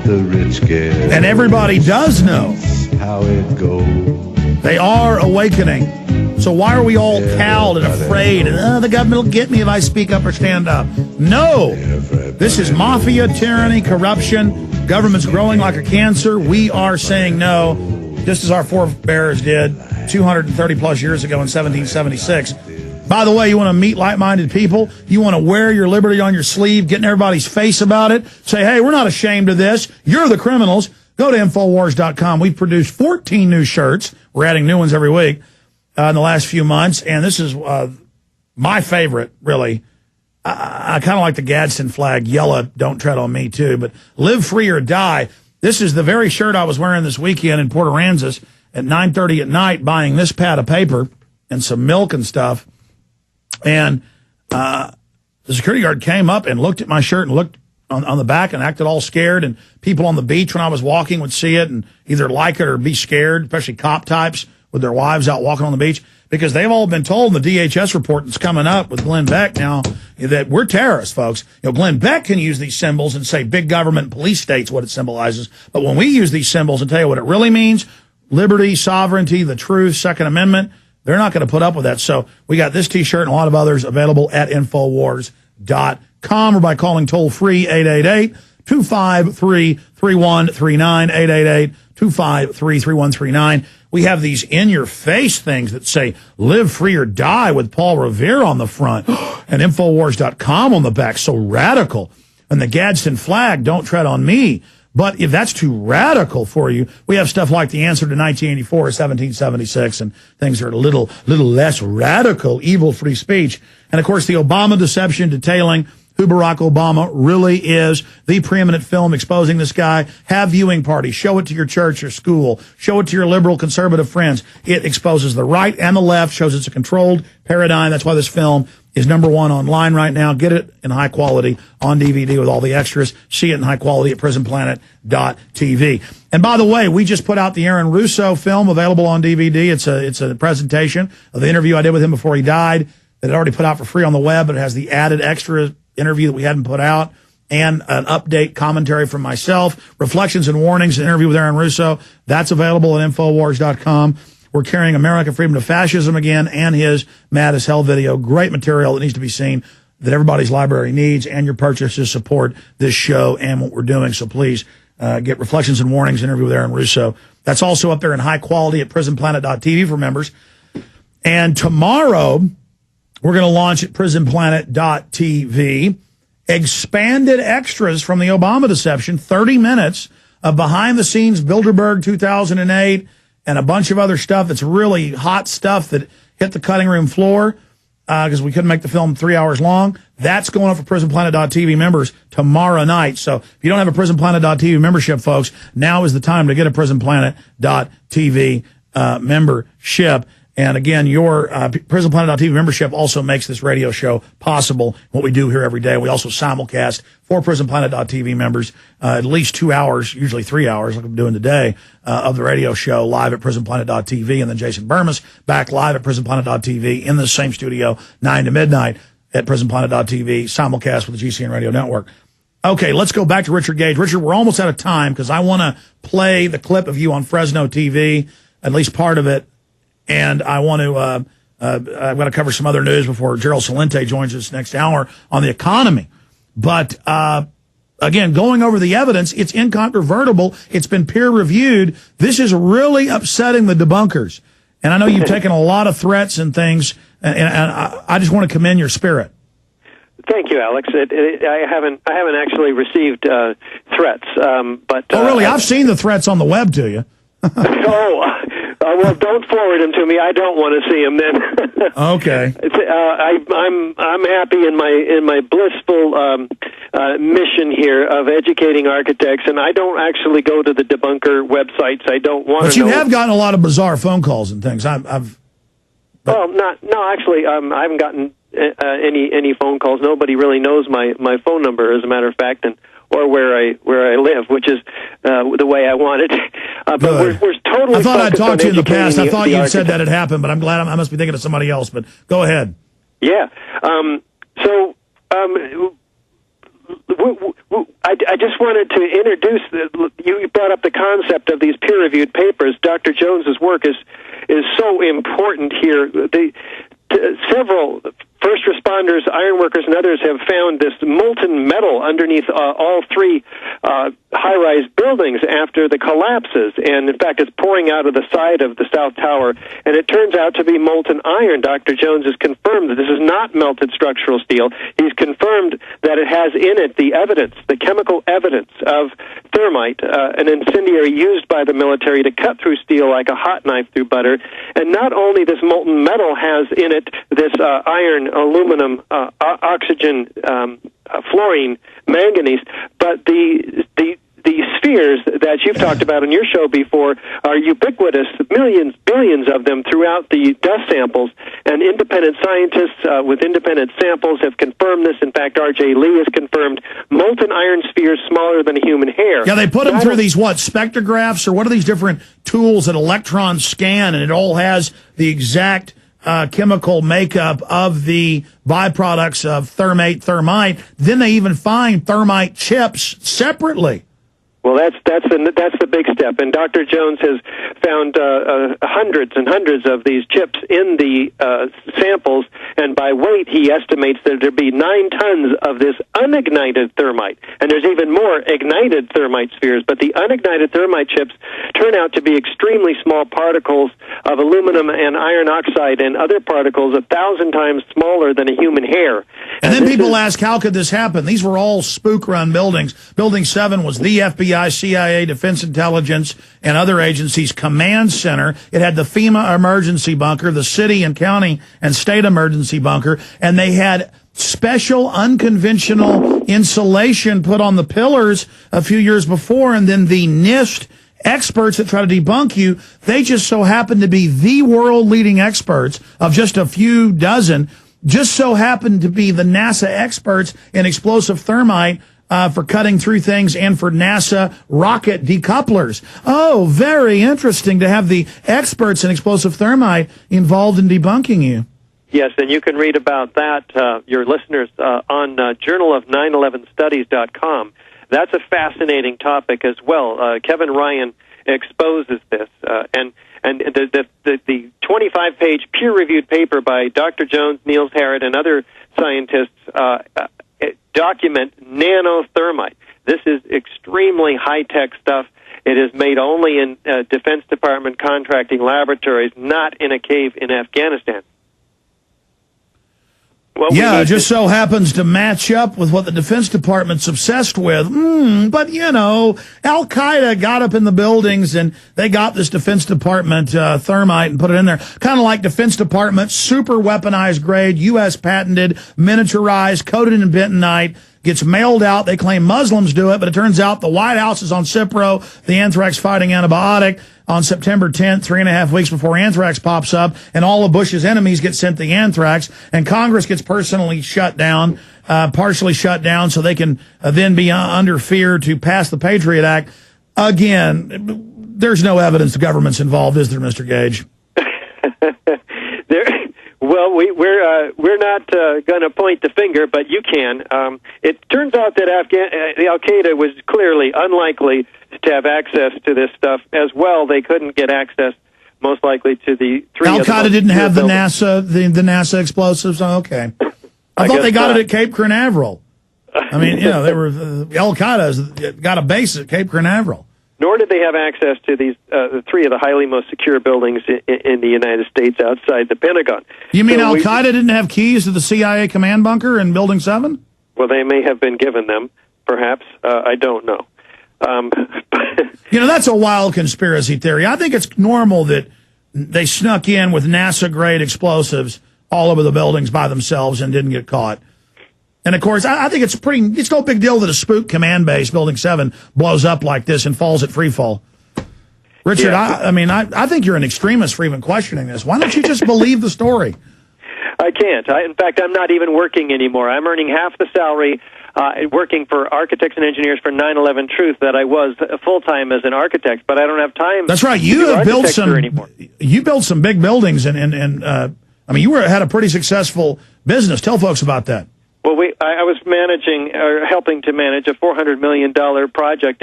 The rich get. And everybody does know How it goes. they are awakening. So why are we all cowed and afraid? And the government will get me if I speak up or stand up. No. This is mafia, tyranny, corruption. Government's growing like a cancer. We are saying no, just as our forebears did 230 plus years ago in 1776. By the way, you want to meet like-minded people? You want to wear your liberty on your sleeve, get in everybody's face about it? Say, hey, we're not ashamed of this. You're the criminals. Go to Infowars.com. We've produced 14 new shirts. We're adding new ones every week in the last few months. And this is my favorite, really. I kind of like the Gadsden flag. Yellow, don't tread on me, too. But live free or die. This is the very shirt I was wearing this weekend in Port Aransas at 9:30 at night, buying this pad of paper and some milk and stuff. And the security guard came up and looked at my shirt and looked on the back and acted all scared. And people on the beach when I was walking would see it and either like it or be scared, especially cop types with their wives out walking on the beach, because they've all been told in the DHS report that's coming up with Glenn Beck now that we're terrorists, folks. You know, Glenn Beck can use these symbols and say big government, police states, what it symbolizes. But when we use these symbols and tell you what it really means, liberty, sovereignty, the truth, Second Amendment, they're not going to put up with that. So we got this T-shirt and a lot of others available at Infowars.com or by calling toll-free 888-253-3139, 888-253-3139. We have these in-your-face things that say, live free or die with Paul Revere on the front and Infowars.com on the back. So radical. And the Gadsden flag, don't tread on me. But if that's too radical for you, we have stuff like the answer to 1984 or 1776 and things that are a little less radical, evil free speech. And, of course, the Obama deception detailing who Barack Obama really is, the preeminent film exposing this guy. Have viewing parties. Show it to your church or school. Show it to your liberal conservative friends. It exposes the right and the left, shows it's a controlled paradigm. That's why this film is #1 online right now. Get it in high quality on DVD with all the extras. See it in high quality at prisonplanet.tv. And by the way, we just put out the Aaron Russo film available on DVD. It's a presentation of the interview I did with him before he died that I already put out for free on the web, but it has the added extra interview that we hadn't put out and an update commentary from myself, reflections and warnings, an interview with Aaron Russo. That's available at Infowars.com. We're carrying America Freedom to Fascism again and his Mad as Hell video. Great material that needs to be seen that everybody's library needs, and your purchases support this show and what we're doing. So please get Reflections and Warnings, interview with Aaron Russo. That's also up there in high quality at prisonplanet.tv for members. And tomorrow, we're going to launch at prisonplanet.tv expanded extras from the Obama deception, 30 minutes of behind-the-scenes Bilderberg 2008 and a bunch of other stuff that's really hot stuff that hit the cutting room floor because we couldn't make the film 3 hours long. That's going up for prisonplanet.tv members tomorrow night. So if you don't have a prisonplanet.tv membership, folks, now is the time to get a prisonplanet.tv membership. And again, your prisonplanet.tv membership also makes this radio show possible, what we do here every day. We also simulcast for prisonplanet.tv members at least 2 hours, usually 3 hours, like I'm doing today, of the radio show live at prisonplanet.tv. And then Jason Burmis back live at prisonplanet.tv in the same studio, 9 to midnight at prisonplanet.tv, simulcast with the GCN Radio Network. Okay, let's go back to Richard Gage. Richard, we're almost out of time because I want to play the clip of you on Fresno TV, at least part of it. And I want to, I've got to cover some other news before Gerald Celente joins us next hour on the economy. But, again, going over the evidence, it's incontrovertible. It's been peer reviewed. This is really upsetting the debunkers. And I know you've taken a lot of threats and things, and I just want to commend your spirit. Thank you, Alex. I haven't actually received threats, but oh, really? I've seen the threats on the web to you. Well, don't forward them to me. I don't want to see them then. Okay. I'm happy in my blissful mission here of educating architects, and I don't actually go to the debunker websites. I don't want to. But you have gotten a lot of bizarre phone calls and things. I haven't gotten any phone calls. Nobody really knows my phone number, as a matter of fact, or where I live, which is the way I want it. But we're totally. I thought I'd talked to you in the past. I thought you'd said that had happened, but I'm glad I must be thinking of somebody else. But go ahead. Yeah. I just wanted to introduce you brought up the concept of these peer-reviewed papers. Dr. Jones's work is so important here. Several first responders, iron workers, and others have found this molten metal underneath all three high-rise buildings after the collapses. And, in fact, it's pouring out of the side of the South Tower. And it turns out to be molten iron. Dr. Jones has confirmed that this is not melted structural steel. He's confirmed that it has in it the evidence, the chemical evidence of thermite, an incendiary used by the military to cut through steel like a hot knife through butter. And not only this molten metal has in it this iron, aluminum, oxygen, fluorine, manganese, but the spheres that you've talked about on your show before are ubiquitous, millions, billions of them throughout the dust samples, and independent scientists with independent samples have confirmed this. In fact, R.J. Lee has confirmed molten iron spheres smaller than a human hair. Yeah, they put them through these, spectrographs, or what are these different tools that electrons scan, and it all has the exact chemical makeup of the byproducts of thermite. Then they even find thermite chips separately. Well, that's the big step, and Dr. Jones has found hundreds and hundreds of these chips in the samples, and by weight he estimates that there'd be 9 tons of this unignited thermite, and there's even more ignited thermite spheres, but the unignited thermite chips turn out to be extremely small particles of aluminum and iron oxide and other particles 1,000 times smaller than a human hair. And then people ask, how could this happen? These were all spook-run buildings. Building 7 was the FBI, CIA, Defense Intelligence, and other agencies' command center. It had the FEMA emergency bunker, the city and county and state emergency bunker, and they had special unconventional insulation put on the pillars a few years before, and then the NIST experts that try to debunk you, they just so happen to be the world-leading experts of just a few dozen, just so happen to be the NASA experts in explosive thermite for cutting through things and for NASA rocket decouplers. Oh, very interesting to have the experts in explosive thermite involved in debunking you. Yes, and you can read about that, your listeners, on journalofnine11studies.com. That's a fascinating topic as well. Kevin Ryan exposes this, and the 25-page peer-reviewed paper by Dr. Jones, Niels Harrit, and other scientists document nanothermite. This is extremely high-tech stuff. It is made only in Defense Department contracting laboratories, not in a cave in Afghanistan. Yeah, it just so happens to match up with what the Defense Department's obsessed with. But, you know, Al-Qaeda got up in the buildings and they got this Defense Department thermite and put it in there. Kind of like Defense Department, super weaponized grade, U.S. patented, miniaturized, coated in bentonite, gets mailed out. They claim Muslims do it, but it turns out the White House is on Cipro, the anthrax-fighting antibiotic, on September 10th, 3.5 weeks before anthrax pops up, and all of Bush's enemies get sent the anthrax, and Congress gets personally shut down, partially shut down, so they can then be under fear to pass the Patriot Act. Again, there's no evidence the government's involved, is there, Mr. Gage? Well, we're not going to point the finger, but you can. It turns out that the Al-Qaeda was clearly unlikely to have access to this stuff as well. They couldn't get access, most likely, to the three. Al-Qaeda didn't have the NASA explosives. Oh, okay, I thought they got it at Cape Canaveral. I mean, you know, they were Al-Qaeda's got a base at Cape Canaveral. Nor did they have access to these three of the highly most secure buildings in the United States outside the Pentagon. You mean Al-Qaeda didn't have keys to the CIA command bunker in Building 7? Well, they may have been given them, perhaps. I don't know. You know, that's a wild conspiracy theory. I think it's normal that they snuck in with NASA-grade explosives all over the buildings by themselves and didn't get caught. And, of course, I think it's no big deal that a spook command base, Building 7, blows up like this and falls at free fall. Richard, yeah. I think you're an extremist for even questioning this. Why don't you just believe the story? I can't. In fact, I'm not even working anymore. I'm earning half the salary working for architects and engineers for 9/11 Truth that I was full-time as an architect, but I don't have time. That's right. You have built some big buildings, and you had a pretty successful business. Tell folks about that. Well, I was managing, or helping to manage, a $400 million project